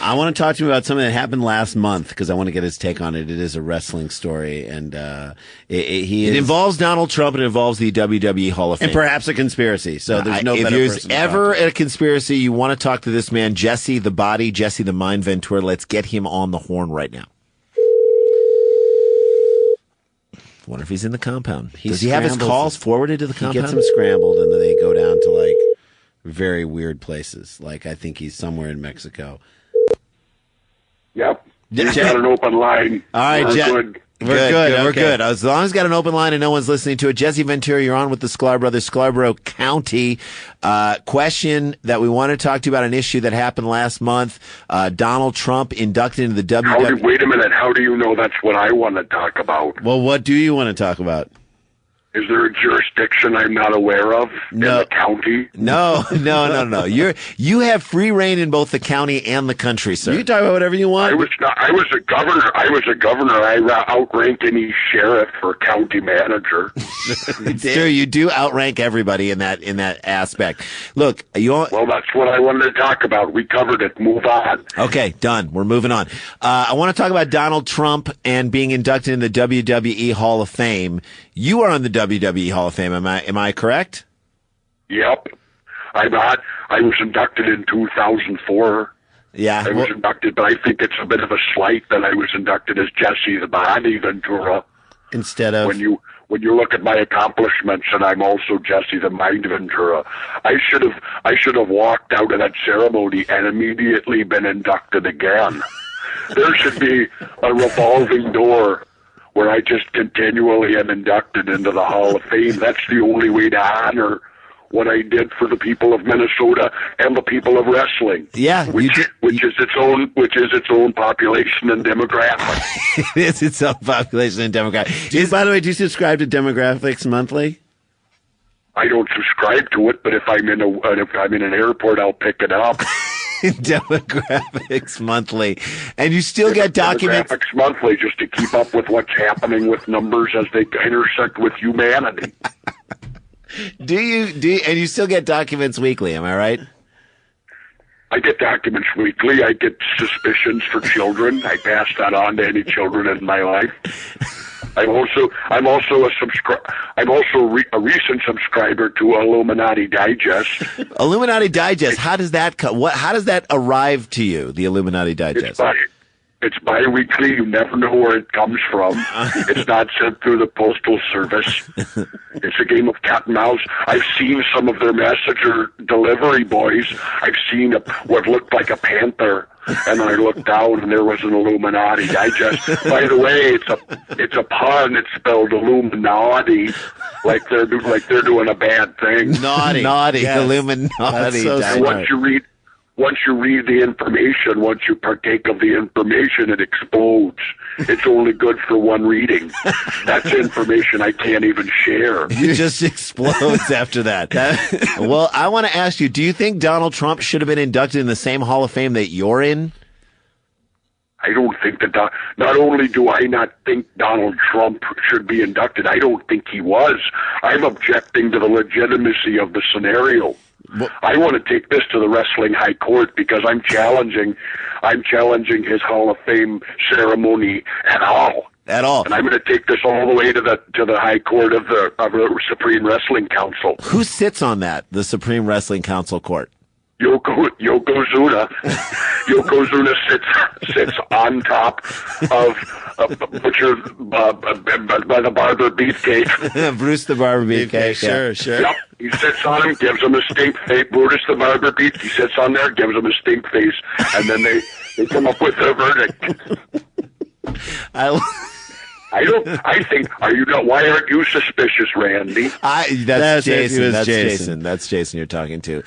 I want to talk to him about something that happened last month because I want to get his take on it. It is a wrestling story, and it involves Donald Trump and it involves the WWE Hall of Fame. And perhaps a conspiracy. So there's no better person If there's to talk ever to. a conspiracy, you want to talk to this man, Jesse the Body, Jesse the Mind Ventura. Let's get him on the horn right now. Wonder if he's in the compound. Does he have his calls forwarded to the compound? He gets them scrambled, and then they go down to, like, very weird places. Like, I think he's somewhere in Mexico. Yep. He's got an open line. All right, We're good. We're Okay. good. As long as he's got an open line and no one's listening to it. Jesse Ventura, you're on with the Sklar Brothers, Scarborough County. Question that we want to talk to you about, an issue that happened last month. Donald Trump inducted into the WWE. Wait a minute. How do you know that's what I want to talk about? Well, what do you want to talk about? Is there a jurisdiction I'm not aware of in the county? No. You have free reign in both the county and the country, sir. You can talk about whatever you want. I was a governor. I outranked any sheriff or county manager. It's true. You do outrank everybody in that aspect. Look, well, that's what I wanted to talk about. We covered it. Move on. Okay, done. We're moving on. I want to talk about Donald Trump and being inducted in the WWE Hall of Fame. You are on the WWE Hall of Fame. Am I correct? Yep. I'm not. I was inducted in 2004. Yeah. I was inducted, but I think it's a bit of a slight that I was inducted as Jesse the Body Ventura. Instead of... When you look at my accomplishments, and I'm also Jesse the Mind Ventura, I should have walked out of that ceremony and immediately been inducted again. There should be a revolving door where I just continually am inducted into the Hall of Fame. That's the only way to honor what I did for the people of Minnesota and the people of wrestling. Yeah, which is its own population and demographic. It is its own population and demographic. By the way, do you subscribe to Demographics Monthly? I don't subscribe to it, but if I'm in an airport, I'll pick it up. Demographics Monthly, and you still get documents. Demographics Monthly, just to keep up with what's happening with numbers as they intersect with humanity. Do you? And you still get documents weekly? Am I right? I get documents weekly. I get suspicions for children. I pass that on to any children in my life. I'm also a recent subscriber to Illuminati Digest. Illuminati Digest. How does that how does that arrive to you? The Illuminati Digest. It's bi-weekly. You never know where it comes from. It's not sent through the postal service. It's a game of cat and mouse. I've seen some of their messenger delivery boys. I've seen what looked like a panther, and I looked down, and there was an Illuminati Digest. By the way, it's a pun. It's spelled Illuminati, like they're doing a bad thing. Naughty, yes. Illuminati. So once you read the information, once you partake of the information, it explodes. It's only good for one reading. That's information I can't even share. It just explodes after that. Well, I want to ask you, do you think Donald Trump should have been inducted in the same Hall of Fame that you're in? I don't think that. Not only do I not think Donald Trump should be inducted, I don't think he was. I'm objecting to the legitimacy of the scenario. I want to take this to the Wrestling High Court because I'm challenging his Hall of Fame ceremony at all. At all. And I'm going to take this all the way to the High Court of the Supreme Wrestling Council. Who sits on that? The Supreme Wrestling Council court. Yokozuna. Yokozuna sits on top of Butcher by the Barber Beefcake. Bruce the Barber Beefcake. Sure. Yep. He sits on him, gives him a stink face. Brutus the Barber Beef. He sits on there, gives him a stink face, and then they come up with their verdict. Why aren't you suspicious, Randy? That's Jason. That's Jason you're talking to.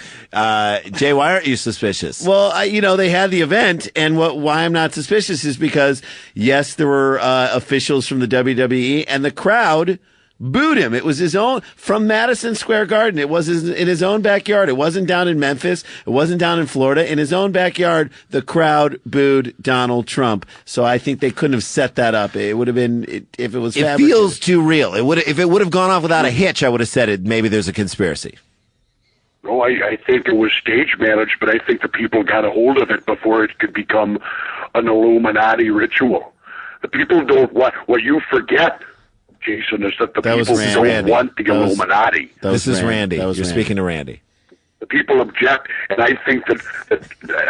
Jay, why aren't you suspicious? Well, they had the event, and why I'm not suspicious is because, yes, there were officials from the WWE, and the crowd booed him. It was his own, from Madison Square Garden. It was in his own backyard. It wasn't down in Memphis. It wasn't down in Florida. In his own backyard, the crowd booed Donald Trump. So I think they couldn't have set that up. It would have been, if it was fabricated. It feels too real. If it would have gone off without a hitch, I would have said maybe there's a conspiracy. Oh, I think it was stage managed, but I think the people got a hold of it before it could become an Illuminati ritual. The people don't want, what you forget, Jason, is that the people don't want the Illuminati. This is Randy. You're speaking to Randy. The people object, and I think that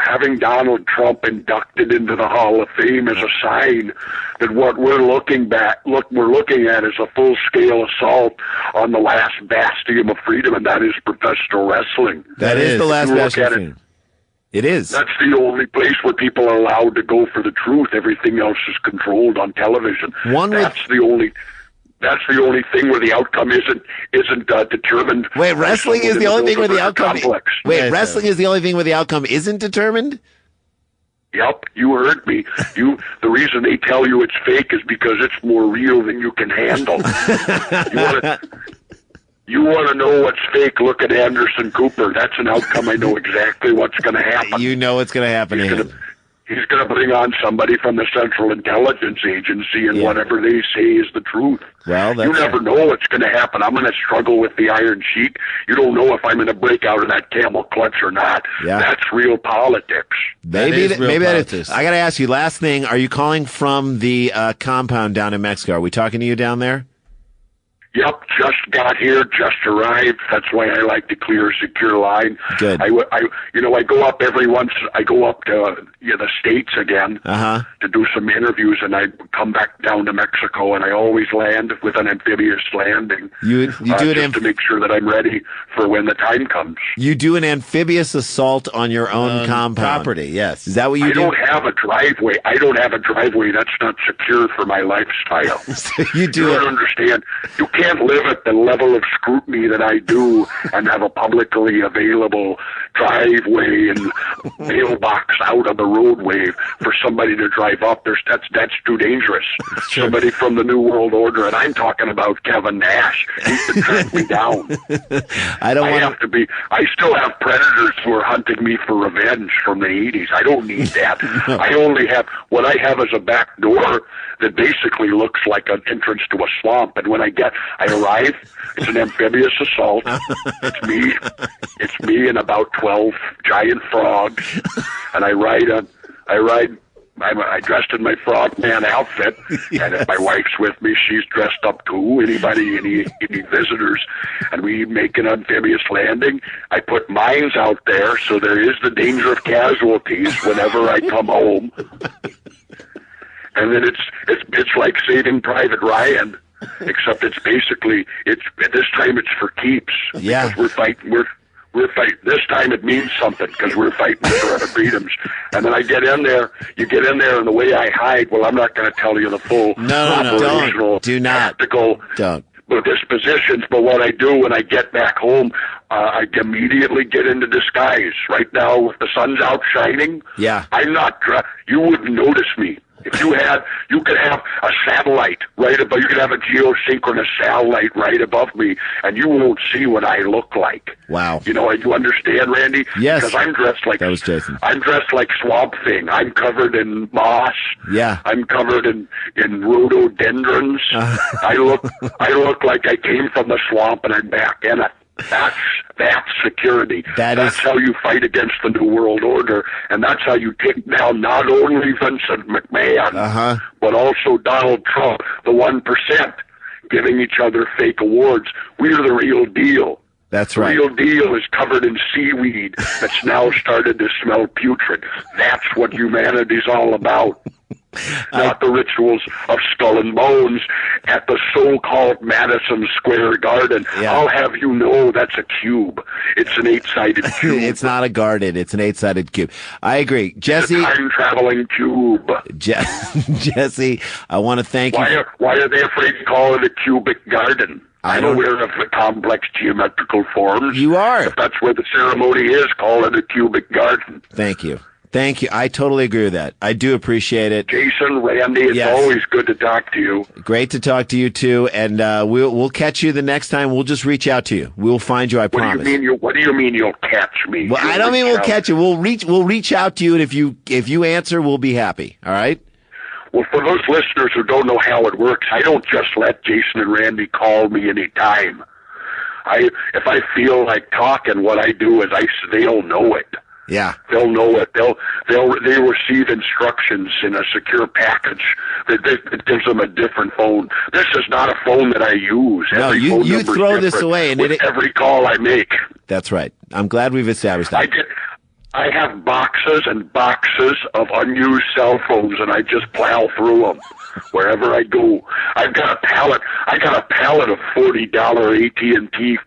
having Donald Trump inducted into the Hall of Fame is a sign that what we're looking at is a full-scale assault on the last bastion of freedom, and that is professional wrestling. That is the last bastion of freedom. It is. That's the only place where people are allowed to go for the truth. Everything else is controlled on television. That's the only thing where the outcome isn't determined. Wait, wrestling is the only thing where the outcome. Wait, wrestling is the only thing where the outcome isn't determined? Yep, you heard me. The reason they tell you it's fake is because it's more real than you can handle. You want to know what's fake? Look at Anderson Cooper. That's an outcome. I know exactly what's going to happen. You know what's going to happen. He's going to bring on somebody from the Central Intelligence Agency, and whatever they say is the truth. Well, you never know what's going to happen. I'm going to struggle with the Iron Sheik. You don't know if I'm going to break out of that camel clutch or not. Yeah. That's real politics. Maybe that is. I got to ask you, last thing, are you calling from the compound down in Mexico? Are we talking to you down there? Yep, just got here, just arrived. That's why I like to clear a secure line. Good. I go up I go up to the States again to do some interviews, and I come back down to Mexico, and I always land with an amphibious landing. You do it to make sure that I'm ready for when the time comes. You do an amphibious assault on your own compound. Property, yes. Is that what you do? I don't have a driveway. That's not secure for my lifestyle. You do don't understand. You can't live at the level of scrutiny that I do and have a publicly available driveway and mailbox out of the roadway for somebody to drive up. That's too dangerous. Somebody from the New World Order, and I'm talking about Kevin Nash. He can track me down. I still have predators who are hunting me for revenge from the 80s. I don't need that. What I have is a back door that basically looks like an entrance to a swamp, and when I arrive, it's an amphibious assault. It's me and about 12 giant frogs, and I dressed in my frogman outfit, and if my wife's with me, she's dressed up too. Any visitors, and we make an amphibious landing. I put mines out there, so there is the danger of casualties whenever I come home. And then it's like Saving Private Ryan, except this time it's for keeps. Yeah, because we're fighting. This time it means something because we're fighting for our freedoms. And then I get in there. You get in there, and the way I hide. Well, I'm not going to tell you the full operational, tactical dispositions. But what I do when I get back home, I immediately get into disguise. Right now, if the sun's out shining, I'm not. You wouldn't notice me. If you could have a satellite right above, you could have a geosynchronous satellite right above me, and you won't see what I look like. Wow. You understand, Randy? Yes. Because I'm dressed like, that was Jason. I'm dressed like Swamp Thing. I'm covered in moss. Yeah. I'm covered in rhododendrons. I look like I came from the swamp and I'm back in it. That's security. That's how you fight against the New World Order, and that's how you take down not only Vincent McMahon, but also Donald Trump, the 1%, giving each other fake awards. We're the real deal. That's right. The real deal is covered in seaweed that's now started to smell putrid. That's what humanity's all about. Not the rituals of skull and bones at the so-called Madison Square Garden. Yeah. I'll have you know that's a cube. It's an 8-sided cube. It's not a garden. It's an 8-sided cube. I agree. Jesse. It's a time-traveling cube. Jesse, I want to thank you. Why are they afraid to call it a cubic garden? I'm aware of the complex geometrical forms. You are. If that's where the ceremony is, call it a cubic garden. Thank you. Thank you. I totally agree with that. I do appreciate it. Jason, Randy, it's always good to talk to you. Great to talk to you, too. And we'll catch you the next time. We'll just reach out to you. We'll find you, I promise. What do you mean you'll catch me? Well, I don't mean we'll catch you. We'll reach out to you, and if you answer, we'll be happy. All right? Well, for those listeners who don't know how it works, I don't just let Jason and Randy call me any time. if I feel like talking, what I do is they'll know it. Yeah. They'll know it. They receive instructions in a secure package that gives them a different phone. This is not a phone that I use. No, Every you phone number's throw this different away, and with every call I make. That's right. I'm glad we've established that. I have boxes and boxes of unused cell phones, and I just plow through them wherever I go. I've got a pallet. I got a pallet of $40 AT&T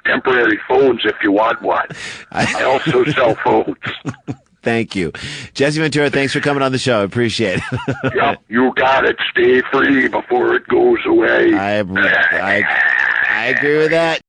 temporary phones if you want one. I also sell phones. Thank you. Jesse Ventura, thanks for coming on the show. I appreciate it. Yep, you got it. Stay free before it goes away. I agree with that.